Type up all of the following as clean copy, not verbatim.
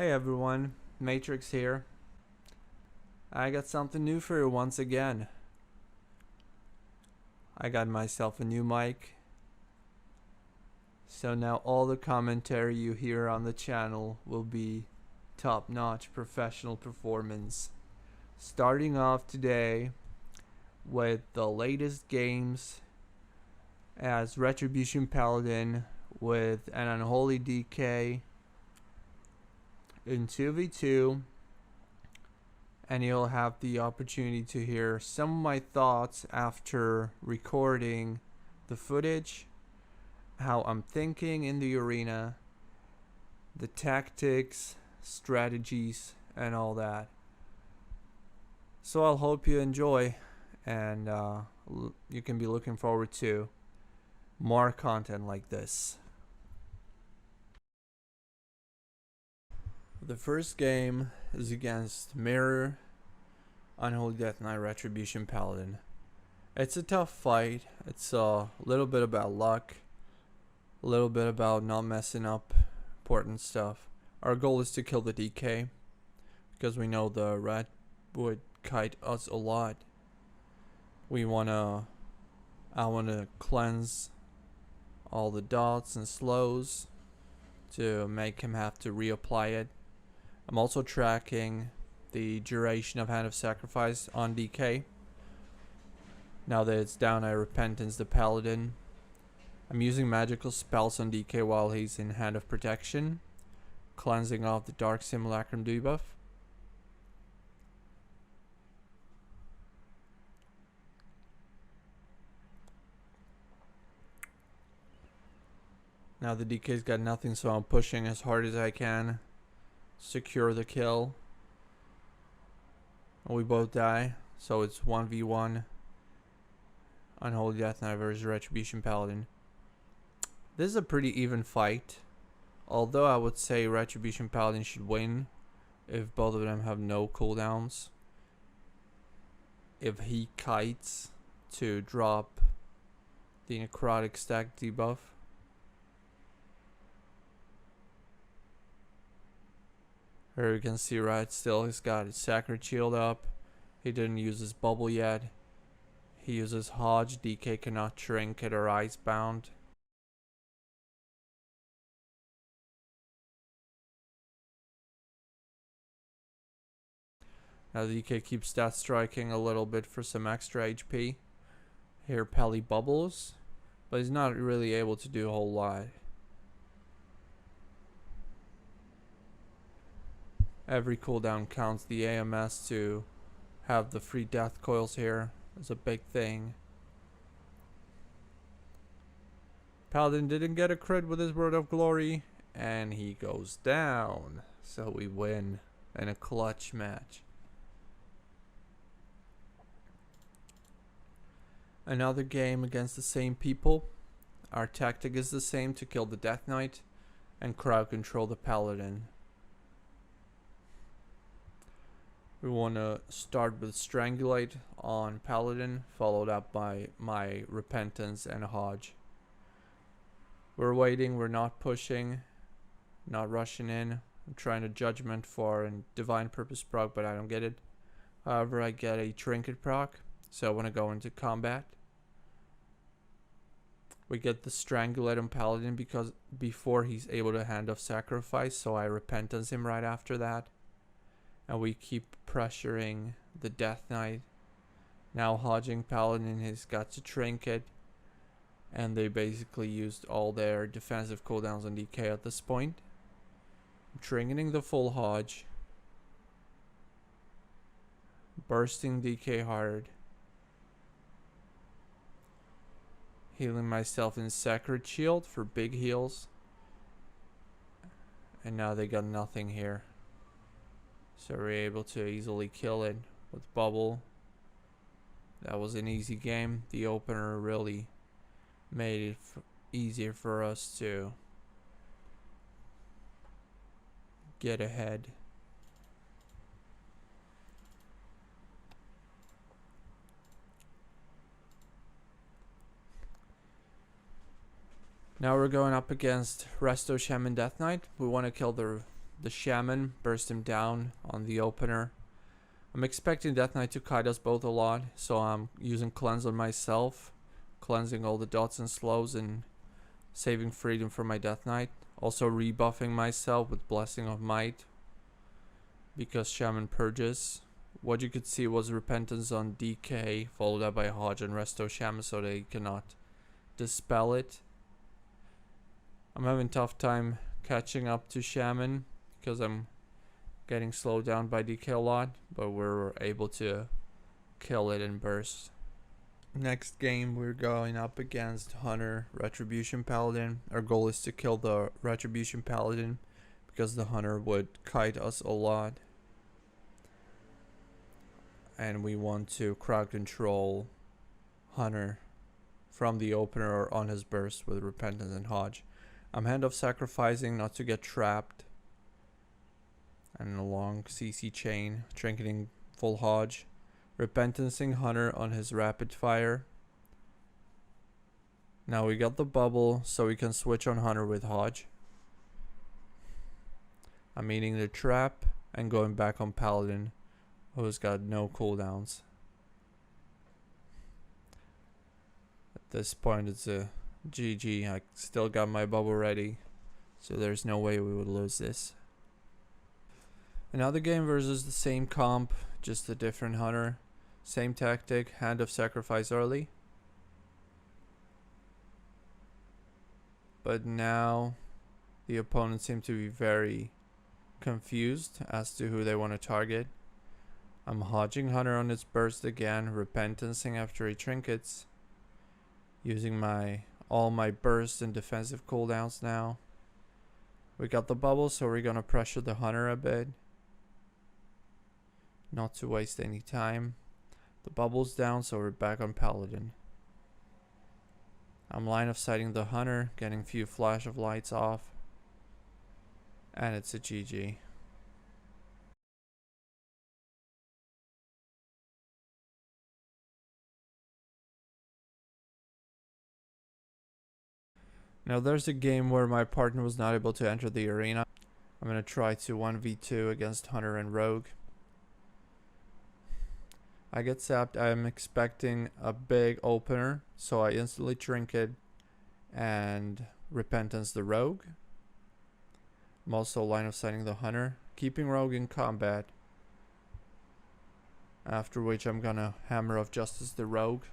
Hey everyone, Matrix here. I got something new for you once again. I got myself a new mic. So now all the commentary you hear on the channel will be top-notch professional performance. Starting off today with the latest games as Retribution Paladin with an unholy DK in 2v2, and you'll have the opportunity to hear some of my thoughts after recording the footage, how I'm thinking in the arena, the tactics, strategies, and all that. So I'll hope you enjoy, and you can be looking forward to more content like this. The first game is against Mirror, Unholy Death Knight, Retribution Paladin. It's a tough fight. It's a little bit about luck, a little bit about not messing up important stuff. Our goal is to kill the DK because we know the rat would kite us a lot. I wanna cleanse all the dots and slows to make him have to reapply it. I'm also tracking the duration of Hand of Sacrifice on DK. Now that it's down, I Repentance the Paladin. I'm using magical spells on DK while he's in Hand of Protection, cleansing off the Dark Simulacrum debuff. Now the DK's got nothing, so I'm pushing as hard as I can. Secure the kill. We both die, so it's 1v1 Unholy Death Knight versus Retribution Paladin. This is a pretty even fight, although I would say Retribution Paladin should win if both of them have no cooldowns. If he kites to drop the Necrotic Stack debuff. Here you can see right still he's got his Sacred Shield up. He didn't use his bubble yet. He uses Hodge. DK cannot Trinket or Icebound. Now the DK keeps stat striking a little bit for some extra HP. Here Pally bubbles, but he's not really able to do a whole lot. Every cooldown counts. The AMS to have the free death coils here is a big thing. Paladin didn't get a crit with his Word of Glory, and he goes down. So we win in a clutch match. Another game against the same people. Our tactic is the same: to kill the Death Knight and crowd control the Paladin. We want to start with Strangulate on Paladin, followed up by my Repentance and Hodge. We're waiting, we're not pushing, not rushing in. I'm trying to Judgment for a Divine Purpose proc, but I don't get it. However, I get a Trinket proc, so I want to go into combat. We get the Strangulate on Paladin because before he's able to Hand of Sacrifice, so I Repentance him right after that. And we keep pressuring the Death Knight. Now Hodging Paladin, he's got to Trinket. And they basically used all their defensive cooldowns on DK at this point. I'm trinketing the full Hodge. Bursting DK hard. Healing myself in Sacred Shield for big heals. And now they got nothing here. So we're able to easily kill it with bubble. That was an easy game. The opener really made it easier for us to get ahead. Now we're going up against Resto Shaman Death Knight. We want to kill the the Shaman, burst him down on the opener. I'm expecting Death Knight to kite us both a lot, so I'm using Cleanse on myself, cleansing all the dots and slows and saving freedom for my Death Knight. Also rebuffing myself with Blessing of Might, because Shaman purges. What you could see was Repentance on DK, followed up by Hodge and Resto Shaman, so they cannot dispel it. I'm having tough time catching up to Shaman because I'm getting slowed down by DK a lot, but we're able to kill it in burst. Next game we're going up against Hunter, Retribution Paladin. Our goal is to kill the Retribution Paladin because the Hunter would kite us a lot. And we want to crowd control Hunter from the opener or on his burst with Repentance and Hodge. I'm hand of sacrificing not to get trapped. And a long CC chain, trinketing full Hodge. Repentancing Hunter on his rapid fire. Now we got the bubble, so we can switch on Hunter with Hodge. I'm eating the trap and going back on Paladin, who's got no cooldowns. At this point it's a GG. I still got my bubble ready, so there's no way we would lose this. Another game versus the same comp, just a different Hunter. Same tactic, hand of sacrifice early. But now the opponents seem to be very confused as to who they want to target. I'm hodging Hunter on its burst again, Repentancing after he trinkets. Using all my burst and defensive cooldowns now. We got the bubble, so we're gonna pressure the Hunter a bit. Not to waste any time. The bubble's down, so we're back on Paladin. I'm line of sighting the Hunter, getting few flash of lights off. And it's a GG. Now there's a game where my partner was not able to enter the arena. I'm gonna try to 1v2 against Hunter and Rogue. I get sapped. I'm expecting a big opener, so I instantly trinket and Repentance the Rogue. I'm also line of sighting the Hunter, keeping Rogue in combat. After which I'm gonna Hammer of Justice the Rogue,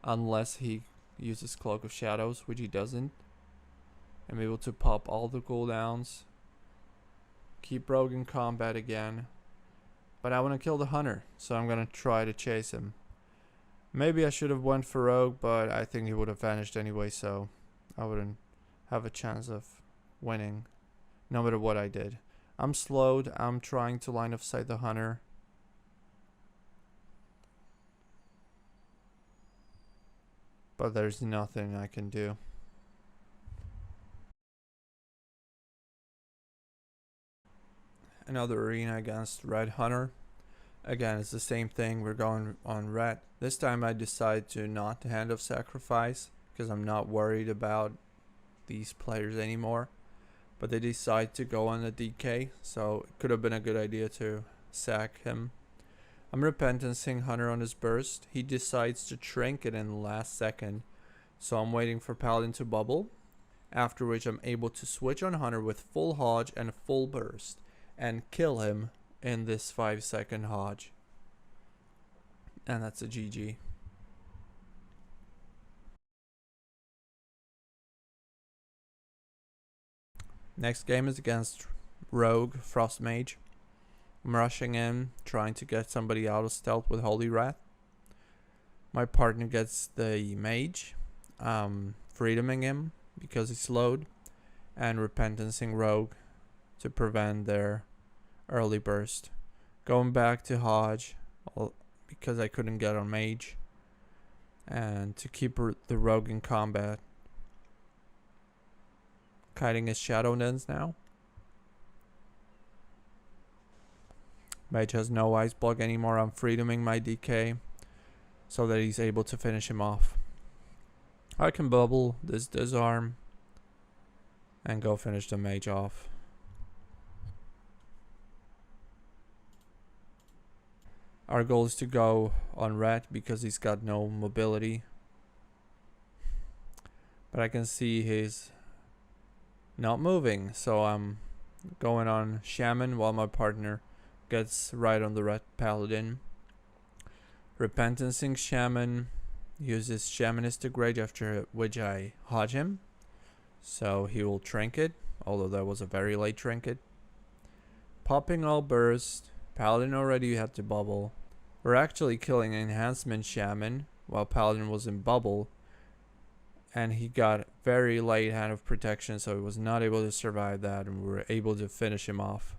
unless he uses Cloak of Shadows, which he doesn't. I'm able to pop all the cooldowns, keep Rogue in combat again. But I want to kill the Hunter, so I'm gonna try to chase him. Maybe I should have went for Rogue, but I think he would have vanished anyway, so I wouldn't have a chance of winning, no matter what I did. I'm slowed. I'm trying to line of sight the Hunter. But there's nothing I can do. Another arena against Red Hunter. Again, it's the same thing. We're going on Red. This time I decide to not hand of sacrifice because I'm not worried about these players anymore. But they decide to go on a DK, so it could have been a good idea to sack him. I'm Repentancing Hunter on his burst. He decides to trinket in the last second, so I'm waiting for Paladin to bubble. After which I'm able to switch on Hunter with full Hodge and full burst and kill him in this 5-second Hodge. And that's a GG. Next game is against Rogue, Frost Mage. I'm rushing in, trying to get somebody out of stealth with Holy Wrath. My partner gets the Mage, freedoming him because he's slowed, and Repentancing Rogue to prevent their early burst. Going back to Hodge because I couldn't get on Mage, and to keep the Rogue in combat. Kiting his Shadow Dens now. Mage has no ice block anymore. I'm freedoming my DK so that he's able to finish him off. I can bubble this disarm and go finish the Mage off. Our goal is to go on Ret because he's got no mobility. But I can see he's not moving, so I'm going on Shaman while my partner gets right on the Ret Paladin. Repentancing Shaman uses Shamanistic Rage, after which I hodge him. So he will trinket, although that was a very late trinket. Popping all burst. Paladin already had to bubble. We're actually killing Enhancement Shaman while Paladin was in bubble. And he got very light Hand of Protection, so he was not able to survive that, and we were able to finish him off.